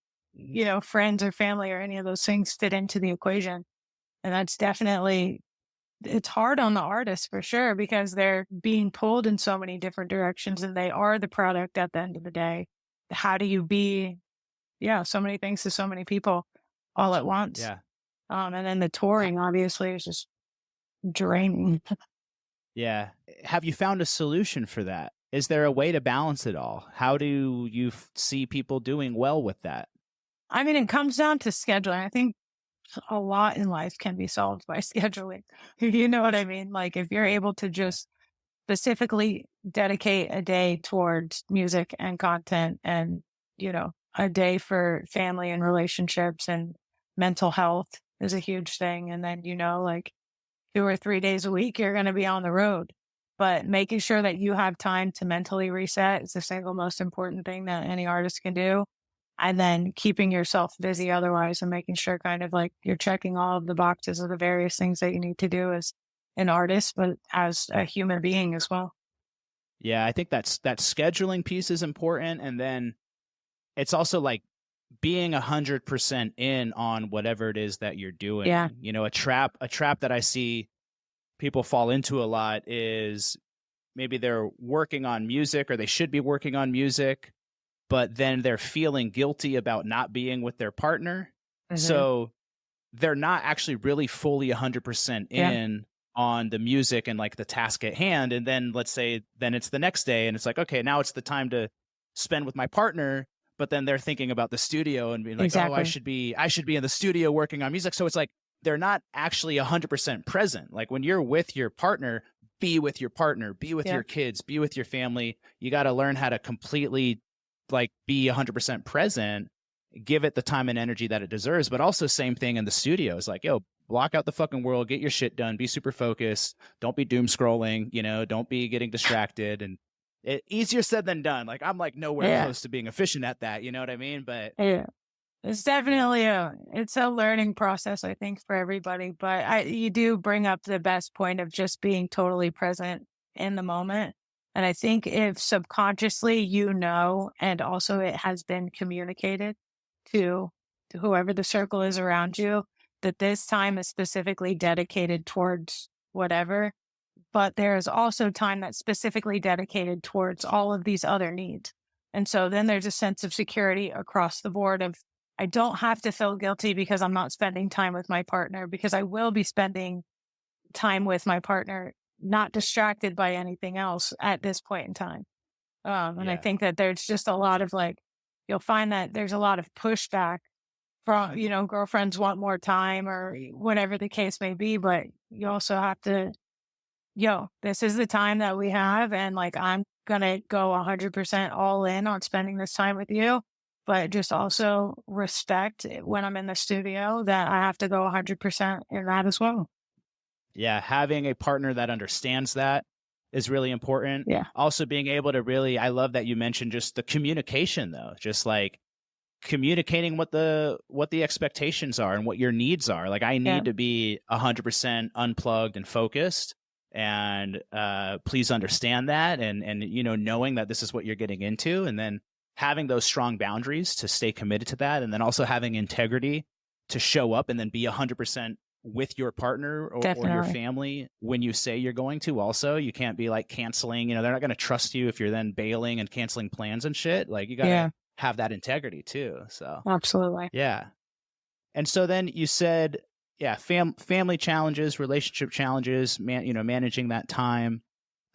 friends or family or any of those things fit into the equation? And that's definitely, it's hard on the artist for sure because they're being pulled in so many different directions and they are the product at the end of the day. How do you be, so many things to so many people all at once? Yeah. And then the touring obviously is just draining. Yeah. Have you found a solution for that? Is there a way to balance it all? How do you see people doing well with that? I mean, it comes down to scheduling. I think a lot in life can be solved by scheduling. You know what I mean? Like if you're able to Yeah. just specifically dedicate a day towards music and content and, a day for family and relationships and mental health is a huge thing. And then, like 2 or 3 days a week, you're going to be on the road. But making sure that you have time to mentally reset is the single most important thing that any artist can do. And then keeping yourself busy otherwise and making sure kind of like you're checking all of the boxes of the various things that you need to do as an artist, but as a human being as well. Yeah, I think that scheduling piece is important, and then it's also like being 100% in on whatever it is that you're Yeah. doing. You know, a trap that I see people fall into a lot is maybe they're working on music or they should be working on music, but then they're feeling guilty about not being with their partner. Hmm. So they're not actually really fully 100% Yeah. in on the music and like the task at hand. And then let's say then it's the next day and it's like, okay, now it's the time to spend with my partner. But then they're thinking about the studio and being like, oh, Exactly. I should be in the studio working on music. So it's like they're not actually 100% present. Like when you're with your partner, be with your partner, be with Yeah. your kids, be with your family. You got to learn how to completely like be 100% present, give it the time and energy that it deserves. But also same thing in the studio. It's like, yo, block out the fucking world, get your shit done, be super focused. Don't be doom scrolling, don't be getting distracted. And easier said than done. Like I'm like nowhere Yeah. close to being efficient at that. You know what I mean? But Yeah. It's definitely it's a learning process, I think, for everybody. But you do bring up the best point of just being totally present in the moment. And I think if subconsciously and also it has been communicated to, to whoever the circle is around you, that this time is specifically dedicated towards whatever, but there is also time that's specifically dedicated towards all of these other needs. And so then there's a sense of security across the board of I don't have to feel guilty because I'm not spending time with my partner, because I will be spending time with my partner, not distracted by anything else at this point in time. And I Yeah. think that there's just a lot of like, you'll find that there's a lot of pushback from, girlfriends want more time or whatever the case may be. But you also have to, this is the time that we have. And like, I'm going to go 100% all in on spending this time with you. But just also respect when I'm in the studio that I have to go 100% in that as well. Yeah, having a partner that understands that is really important. Yeah. Also being able to really, I love that you mentioned just the communication though, just like communicating what the expectations are and what your needs are. Like I Yeah. need to be 100% unplugged and focused, and please understand that, and knowing that this is what you're getting into, and then having those strong boundaries to stay committed to that, and then also having integrity to show up and then be 100% with your partner or your Definitely. family when you say you're going to. Also, you can't be like canceling, they're not going to trust you if you're then bailing and canceling plans and shit. Like you got to Yeah, have that integrity too. So absolutely. yeah. And so then you said, yeah, family challenges, relationship challenges, managing that time,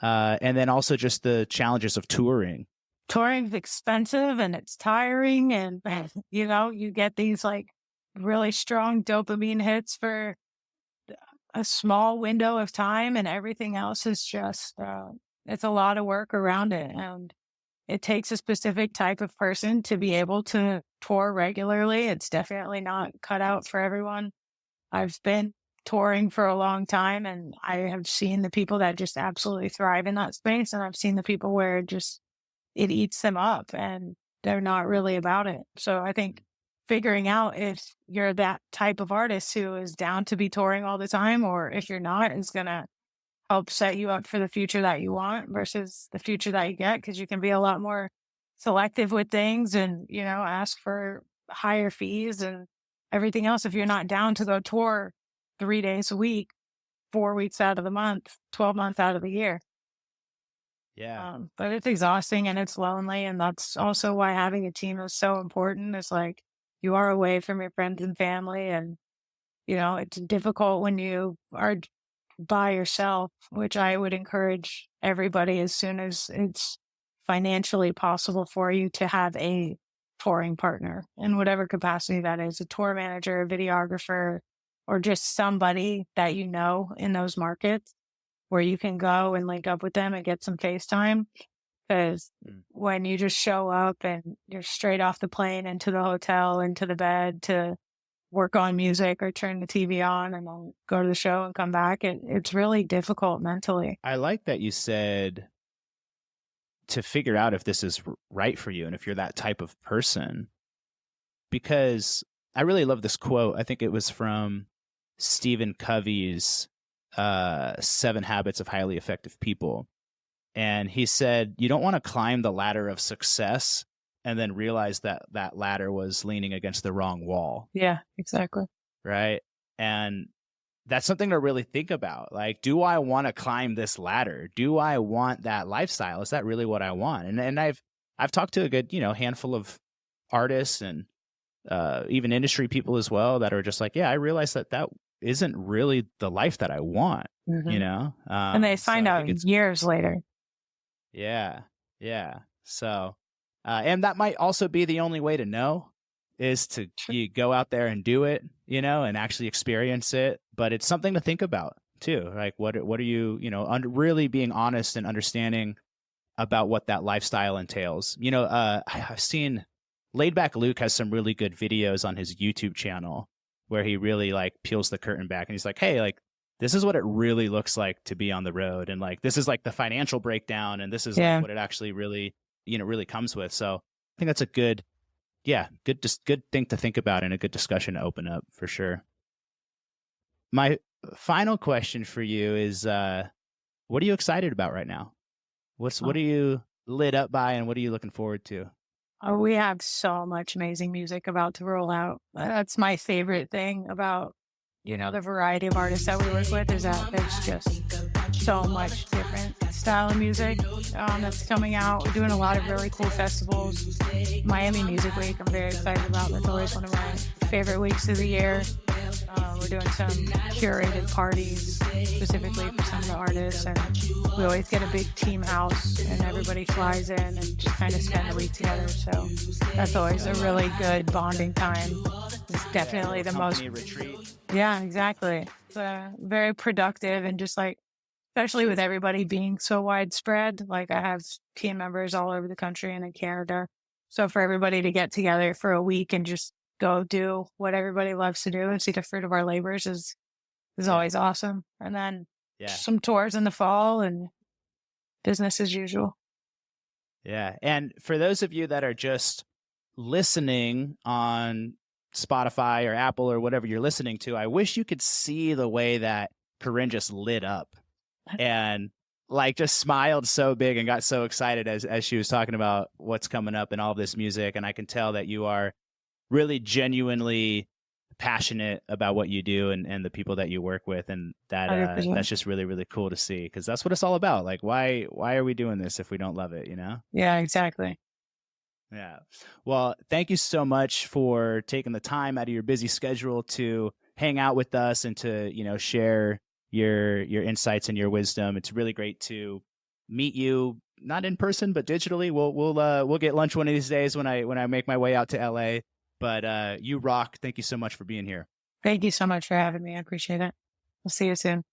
and then also just the challenges of touring. Touring's expensive and it's tiring, and you get these like really strong dopamine hits for a small window of time, and everything else is just it's a lot of work around it, and it takes a specific type of person to be able to tour regularly. It's definitely not cut out for everyone. I've been touring for a long time, and I have seen the people that just absolutely thrive in that space, and I've seen the people where it eats them up and they're not really about it. So I think figuring out if you're that type of artist who is down to be touring all the time, or if you're not, is going to help set you up for the future that you want versus the future that you get. Cause you can be a lot more selective with things and, ask for higher fees and everything else. If you're not down to go tour 3 days a week, 4 weeks out of the month, 12 months out of the year. Yeah. But it's exhausting and it's lonely. And that's also why having a team is so important. It's like you are away from your friends and family. And, it's difficult when you are by yourself, which I would encourage everybody as soon as it's financially possible for you to have a touring partner in whatever capacity that is, a tour manager, a videographer, or just somebody that you know in those markets where you can go and link up with them and get some FaceTime. Because when you just show up and you're straight off the plane into the hotel, into the bed to work on music or turn the TV on and then go to the show and come back, it's really difficult mentally. I like that you said to figure out if this is right for you and if you're that type of person, because I really love this quote. I think it was from Stephen Covey's 7 Habits of Highly Effective People. And he said, you don't want to climb the ladder of success and then realize that that ladder was leaning against the wrong wall. Yeah, exactly. Right. And that's something to really think about. Like, do I want to climb this ladder? Do I want that lifestyle? Is that really what I want? And I've talked to a good, handful of artists and even industry people as well that are just like, yeah, I realize that isn't really the life that I want, And they find out years later. Yeah. Yeah. So, and that might also be the only way to know is to you go out there and do it, and actually experience it. But it's something to think about too. Like what are you, really being honest and understanding about what that lifestyle entails. I've seen Laid Back Luke has some really good videos on his YouTube channel where he really like peels the curtain back and he's like, hey, like this is what it really looks like to be on the road. And like, this is like the financial breakdown. And this is like what it actually really, really comes with. So I think that's a good Yeah, good thing to think about and a good discussion to open up for sure. My final question for you is what are you excited about right now? What Oh, are you lit up by and what are you looking forward to? oh, we have so much amazing music about to roll out. That's my favorite thing about, the variety of artists that we work with is that there's just so much different style of music that's coming out. We're doing a lot of really cool festivals. Miami Music Week, I'm very excited about. That's always one of my favorite weeks of the year. We're doing some curated parties specifically for some of the artists, and we always get a big team house, and everybody flies in and just kind of spend the week together. So that's always a really good bonding time. It's definitely the most. Company retreat. Yeah, exactly. It's very productive and just like, especially with everybody being so widespread. Like I have team members all over the country and in Canada. So for everybody to get together for a week and just go do what everybody loves to do and see the fruit of our labors is Yeah. always awesome. And then Yeah. some tours in the fall and business as usual. Yeah. And for those of you that are just listening on Spotify or Apple or whatever you're listening to, I wish you could see the way that Corynne just lit up and like just smiled so big and got so excited as she was talking about what's coming up and all this music. And I can tell that you are really genuinely passionate about what you do and the people that you work with. And that 100%. that's just really, really cool to see because that's what it's all about. Like, why are we doing this if we don't love it, you know? Yeah, exactly. Yeah. Well, thank you so much for taking the time out of your busy schedule to hang out with us and to, share your insights and your wisdom. It's really great to meet you, not in person, but digitally. We'll get lunch one of these days when I make my way out to LA. But you rock. Thank you so much for being here. Thank you so much for having me. I appreciate it. We'll see you soon.